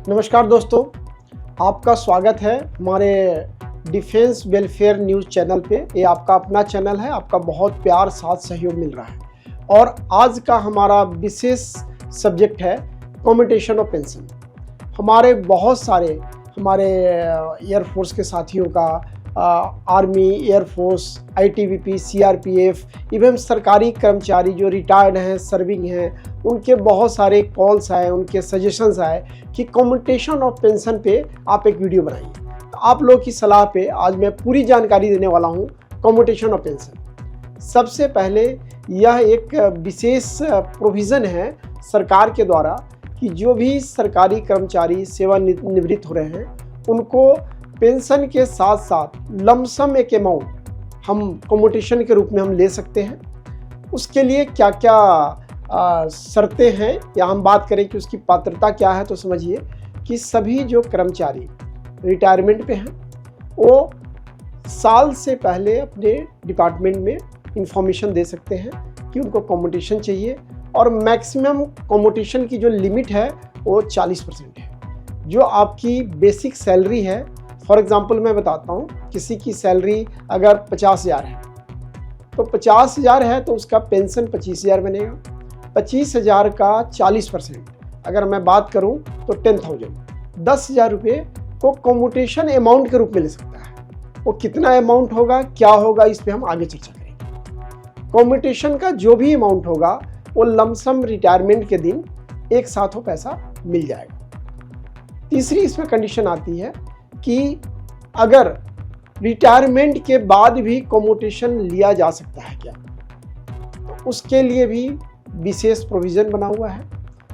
नमस्कार दोस्तों, आपका स्वागत है हमारे डिफेंस वेलफेयर न्यूज़ चैनल पे। ये आपका अपना चैनल है, आपका बहुत प्यार साथ सहयोग मिल रहा है। और आज का हमारा विशेष सब्जेक्ट है कम्यूटेशन ऑफ पेंशन। हमारे बहुत सारे एयरफोर्स के साथियों का, army, air force, ITBP, CRPF, even सरकारी कर्मचारी जो रिटायर्ड हैं, सर्विंग हैं, उनके बहुत सारे कॉल्स आए, उनके सजेशंस आए कि कम्यूटेशन ऑफ पेंशन पे आप एक वीडियो बनाइए। तो आप लोगों की सलाह पे आज मैं पूरी जानकारी देने वाला हूँ कम्यूटेशन ऑफ पेंशन। सबसे पहले यह एक विशेष प्रोविज़न है सरकार के द्वारा कि जो भी सरकारी कर्मचारी सेवानिवृत्त हो रहे हैं उनको पेंशन के साथ साथ लमसम एक अमाउंट हम कम्यूटेशन के रूप में हम ले सकते हैं। उसके लिए क्या क्या शर्तें हैं या हम बात करें कि उसकी पात्रता क्या है, तो समझिए कि सभी जो कर्मचारी रिटायरमेंट पे हैं वो साल से पहले अपने डिपार्टमेंट में इंफॉर्मेशन दे सकते हैं कि उनको कम्यूटेशन चाहिए। और मैक्सिमम कम्यूटेशन की जो लिमिट है वो 40% है। जो आपकी बेसिक सैलरी है, फॉर एग्ज़ाम्पल मैं बताता हूँ, किसी की सैलरी अगर 50,000 है तो 50,000 है तो उसका पेंशन 25,000 बनेगा। 25,000 का 40% अगर मैं बात करूँ तो 10,000, 10,000 रुपये को कम्यूटेशन अमाउंट के रूप में ले सकता है। वो कितना अमाउंट होगा, क्या होगा, इस पर हम आगे चर्चा करेंगे। कम्यूटेशन का जो भी अमाउंट होगा वो लमसम रिटायरमेंट के दिन एक साथ वो पैसा मिल जाएगा। तीसरी इसमें कंडीशन आती है कि अगर रिटायरमेंट के बाद भी कम्यूटेशन लिया जा सकता है क्या, तो उसके लिए भी विशेष प्रोविज़न बना हुआ है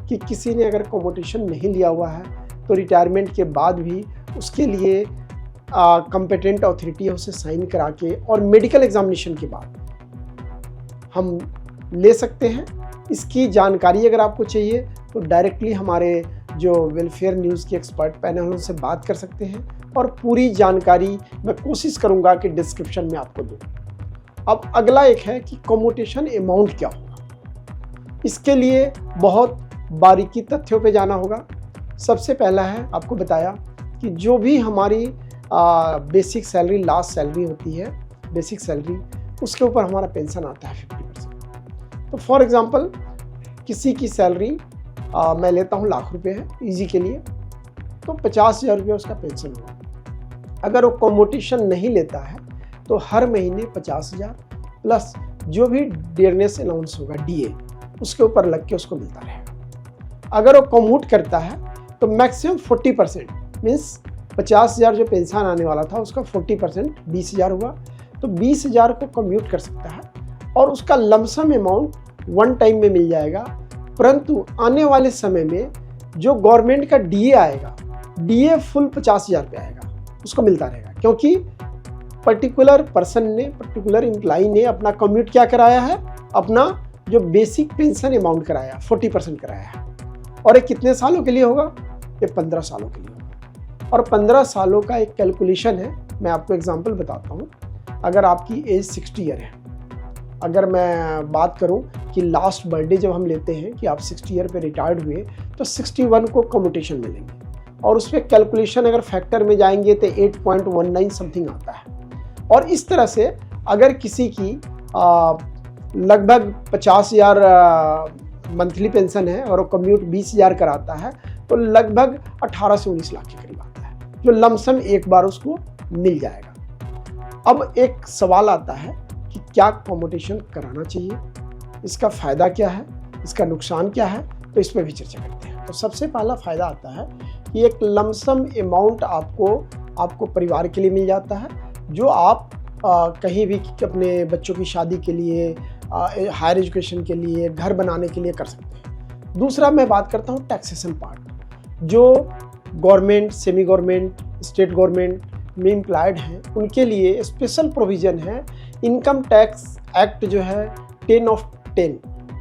कि किसी ने अगर कम्यूटेशन नहीं लिया हुआ है तो रिटायरमेंट के बाद भी उसके लिए कॉम्पिटेंट अथॉरिटी उसे साइन करा के और मेडिकल एग्जामिनेशन के बाद हम ले सकते हैं। इसकी जानकारी अगर आपको चाहिए तो डायरेक्टली हमारे जो वेलफेयर न्यूज़ के एक्सपर्ट पैनल उनसे बात कर सकते हैं और पूरी जानकारी मैं कोशिश करूंगा कि डिस्क्रिप्शन में आपको दूं। अब अगला एक है कि कम्यूटेशन अमाउंट क्या होगा। इसके लिए बहुत बारीकी तथ्यों पे जाना होगा। सबसे पहला है, आपको बताया कि जो भी हमारी बेसिक सैलरी, लास्ट सैलरी होती है, बेसिक सैलरी, उसके ऊपर हमारा पेंशन आता है 50%। तो फॉर एग्ज़ाम्पल किसी की सैलरी मैं लेता हूँ लाख रुपए है इजी के लिए, तो 50,000 रुपये उसका पेंशन होगा। अगर वो कम्यूटेशन नहीं लेता है तो हर महीने 50,000 प्लस जो भी डियरनेस अलाउंस होगा, डीए, उसके ऊपर लग के उसको मिलता रहेगा। अगर वो कम्यूट करता है तो मैक्सिमम 40% मीन्स 50,000 जो पेंशन आने वाला था उसका 40% 20,000 हुआ, तो 20,000 को कम्यूट कर सकता है और उसका लमसम अमाउंट वन टाइम में मिल जाएगा। परंतु आने वाले समय में जो गवर्नमेंट का डीए आएगा, डीए फुल 50,000 पे आएगा, उसको मिलता रहेगा, क्योंकि पर्टिकुलर पर्सन ने, पर्टिकुलर एम्प्लॉई ने अपना कम्यूट क्या कराया है, अपना जो बेसिक पेंशन अमाउंट कराया 40% कराया है। और ये कितने सालों के लिए होगा, ये 15 सालों के लिए होगा। और 15 सालों का एक कैलकुलेशन है, मैं आपको एग्जांपल बताता हूँ। अगर आपकी एज 60 ईयर है, अगर मैं बात करूं कि लास्ट बर्थडे जब हम लेते हैं कि आप 60 ईयर पे रिटायर्ड हुए तो 61 को कम्यूटेशन मिलेंगे और उस पर कैलकुलेशन अगर फैक्टर में जाएंगे तो 8.19 समथिंग आता है। और इस तरह से अगर किसी की लगभग 50,000 मंथली पेंशन है और वो कम्यूट 20,000 कराता है तो लगभग 18 से 19 लाख के करीब आता है, जो लमसम एक बार उसको मिल जाएगा। अब एक सवाल आता है कि क्या कम्यूटेशन कराना चाहिए, इसका फ़ायदा क्या है, इसका नुकसान क्या है, तो इस पर भी चर्चा करते हैं। तो सबसे पहला फ़ायदा आता है कि एक लमसम अमाउंट आपको परिवार के लिए मिल जाता है, जो आप कहीं भी अपने बच्चों की शादी के लिए, हायर एजुकेशन के लिए, घर बनाने के लिए कर सकते हैं। दूसरा मैं बात करता हूँ टैक्सेशन पार्ट। जो government, semi government, state government में एम्प्लॉयड हैं उनके लिए स्पेशल प्रोविज़न है इनकम टैक्स एक्ट जो है 10/10,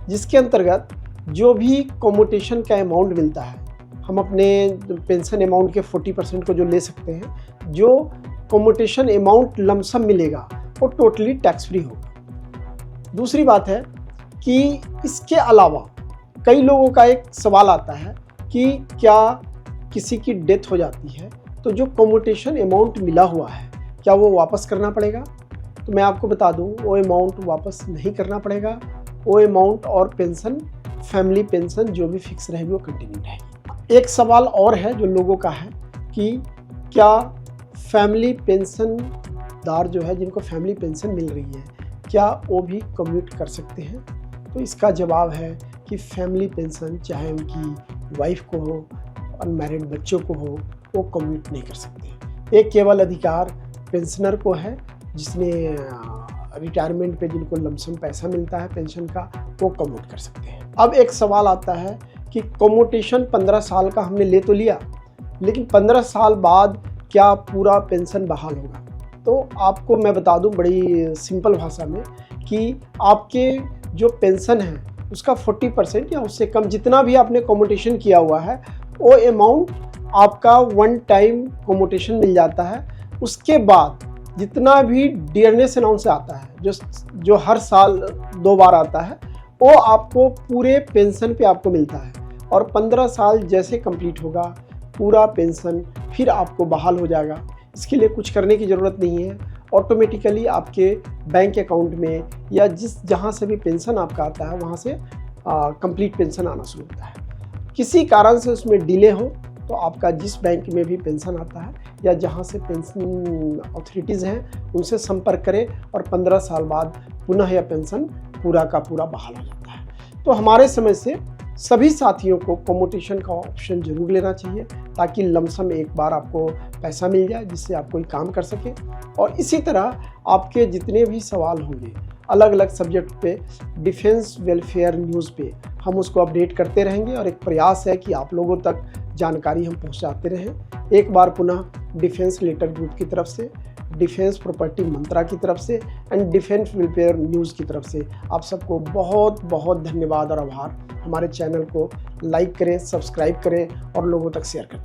जिसके अंतर्गत जो भी कम्यूटेशन का अमाउंट मिलता है, हम अपने पेंशन अमाउंट के 40% को जो ले सकते हैं, जो कम्यूटेशन अमाउंट लमसम मिलेगा वो टोटली टैक्स फ्री होगा। दूसरी बात है कि इसके अलावा कई लोगों का एक सवाल आता है कि क्या किसी की डेथ हो जाती है तो जो कम्यूटेशन अमाउंट मिला हुआ है क्या वो वापस करना पड़ेगा? तो मैं आपको बता दूं वो अमाउंट वापस नहीं करना पड़ेगा। वो अमाउंट और पेंशन, फैमिली पेंशन जो भी फिक्स रहेगी वो कंटिन्यू रहेगी। एक सवाल और है जो लोगों का है कि क्या फैमिली पेंशनदार जो है, जिनको फैमिली पेंशन मिल रही है, क्या वो भी कम्यूट कर सकते हैं? तो इसका जवाब है कि फैमिली पेंशन चाहे उनकी वाइफ को हो, अनमैरिड बच्चों को हो, वो कम्यूट नहीं कर सकते। एक केवल अधिकार पेंशनर को है जिसने रिटायरमेंट पे जिनको लमसम पैसा मिलता है पेंशन का, वो कम्यूट कर सकते हैं। अब एक सवाल आता है कि कम्यूटेशन 15 साल का हमने ले तो लिया, लेकिन 15 साल बाद क्या पूरा पेंशन बहाल होगा? तो आपको मैं बता दूं बड़ी सिंपल भाषा में कि आपके जो पेंशन है उसका 40% या उससे कम जितना भी आपने कम्यूटेशन किया हुआ है वो अमाउंट आपका वन टाइम कम्यूटेशन मिल जाता है। उसके बाद जितना भी डियरनेस अलाउंस आता है जो हर साल 2 बार आता है, वो आपको पूरे पेंशन पे आपको मिलता है। और 15 साल जैसे कंप्लीट होगा पूरा पेंशन फिर आपको बहाल हो जाएगा। इसके लिए कुछ करने की ज़रूरत नहीं है, ऑटोमेटिकली आपके बैंक अकाउंट में या जहाँ से भी पेंशन आपका आता है वहाँ से कंप्लीट पेंशन आना शुरू होता है। किसी कारण से उसमें डिले हो तो आपका जिस बैंक में भी पेंशन आता है या जहाँ से पेंशन अथॉरिटीज़ हैं उनसे संपर्क करें और 15 साल बाद पुनः यह पेंशन पूरा का पूरा बहाल हो जाता है। तो हमारे समझ से सभी साथियों को कम्यूटेशन का ऑप्शन जरूर लेना चाहिए ताकि लमसम एक बार आपको पैसा मिल जाए जिससे आप कोई काम कर सके। और इसी तरह आपके जितने भी सवाल होंगे अलग अलग सब्जेक्ट पे डिफेंस वेलफेयर न्यूज़ पे हम उसको अपडेट करते रहेंगे और एक प्रयास है कि आप लोगों तक जानकारी हम पहुंचाते रहें। एक बार पुनः डिफेंस लेटर ग्रुप की तरफ से, डिफेंस प्रॉपर्टी मंत्रा की तरफ से एंड डिफेंस वेलफेयर न्यूज़ की तरफ से आप सबको बहुत बहुत धन्यवाद और आभार। हमारे चैनल को लाइक करें, सब्सक्राइब करें और लोगों तक शेयर करें।